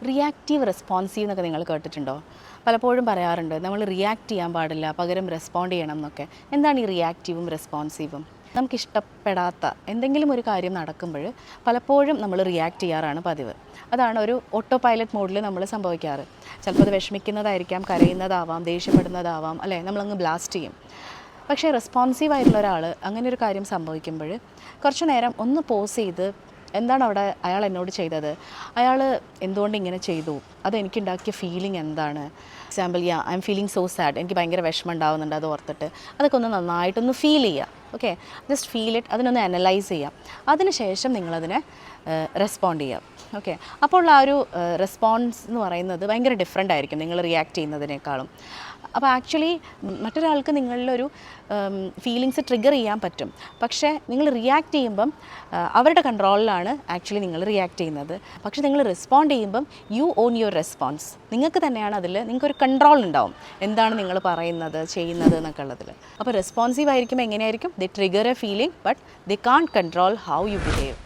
Reactive responsive എന്നൊക്കെ നിങ്ങൾ കേട്ടിട്ടുണ്ടോ? പലപ്പോഴും പറയാറുണ്ട് നമ്മൾ റിയാക്ട് ചെയ്യാൻ പാടില്ല, പകരം റെസ്പോണ്ട് ചെയ്യണം എന്നൊക്കെ. എന്താണ് ഈ റിയാക്റ്റീവും റെസ്പോൺസീവും? നമുക്കിഷ്ടപ്പെടാത്ത എന്തെങ്കിലും ഒരു കാര്യം നടക്കുമ്പോൾ പലപ്പോഴും നമ്മൾ റിയാക്ട് ചെയ്യാറാണ് പതിവ്. അതാണ് ഒരു ഓട്ടോ പൈലറ്റ് മോഡിൽ നമ്മൾ സംഭവിക്കാറ്. ചിലപ്പോൾ അത് വിഷമിക്കുന്നതായിരിക്കാം, കരയുന്നതാവാം, ദേഷ്യപ്പെടുന്നതാവാം, അല്ലേ? നമ്മളങ്ങ് ബ്ലാസ്റ്റ് ചെയ്യും. പക്ഷേ റെസ്പോൺസീവ് ആയിട്ടുള്ള ഒരാൾ അങ്ങനെ ഒരു കാര്യം സംഭവിക്കുമ്പോൾ കുറച്ച് നേരം ഒന്ന് പോസ് ചെയ്ത് എന്താണ് അവിടെ അയാൾ എന്നോട് ചെയ്തത്, അയാൾ എന്തുകൊണ്ട് ഇങ്ങനെ ചെയ്തു, അതെനിക്കുണ്ടാക്കിയ ഫീലിംഗ് എന്താണ്. Example, I M feeling so sad, എനിക്ക് ഭയങ്കര വിഷമം ഉണ്ടാകുന്നുണ്ട്, അത് ഓർത്തിട്ട് അതൊക്കെ ഒന്ന് നന്നായിട്ടൊന്ന് ഫീൽ ചെയ്യുക. ഓക്കെ, ജസ്റ്റ് ഫീൽ ഇറ്റ്, അതിനൊന്ന് അനലൈസ് ചെയ്യാം. അതിനുശേഷം നിങ്ങളതിനെ റെസ്പോണ്ട് ചെയ്യാം. ഓക്കെ, അപ്പോൾ ആ ഒരു റെസ്പോൺസ് എന്ന് പറയുന്നത് ഭയങ്കര ഡിഫറെൻ്റ് ആയിരിക്കും നിങ്ങൾ റിയാക്ട് ചെയ്യുന്നതിനേക്കാളും. അപ്പോൾ ആക്ച്വലി മറ്റൊരാൾക്ക് നിങ്ങളിലൊരു ഫീലിങ്സ് ട്രിഗർ ചെയ്യാൻ പറ്റും, പക്ഷേ നിങ്ങൾ റിയാക്ട് ചെയ്യുമ്പം അവരുടെ കൺട്രോളിലാണ് ആക്ച്വലി നിങ്ങൾ റിയാക്ട് ചെയ്യുന്നത്. പക്ഷേ നിങ്ങൾ റെസ്പോണ്ട് ചെയ്യുമ്പം യു ഓൺ യുവർ റെസ്പോൺസ്. നിങ്ങൾക്ക് തന്നെയാണ് അതിൽ, നിങ്ങൾക്കൊരു കൺട്രോൾ ഉണ്ടാവും എന്താണ് നിങ്ങൾ പറയുന്നത്, ചെയ്യുന്നത് എന്നൊക്കെ ഉള്ളതിൽ. അപ്പോൾ റെസ്പോൺസീവ് ആയിരിക്കുമ്പോൾ എങ്ങനെയായിരിക്കും? They trigger a feeling but they can't control how you behave.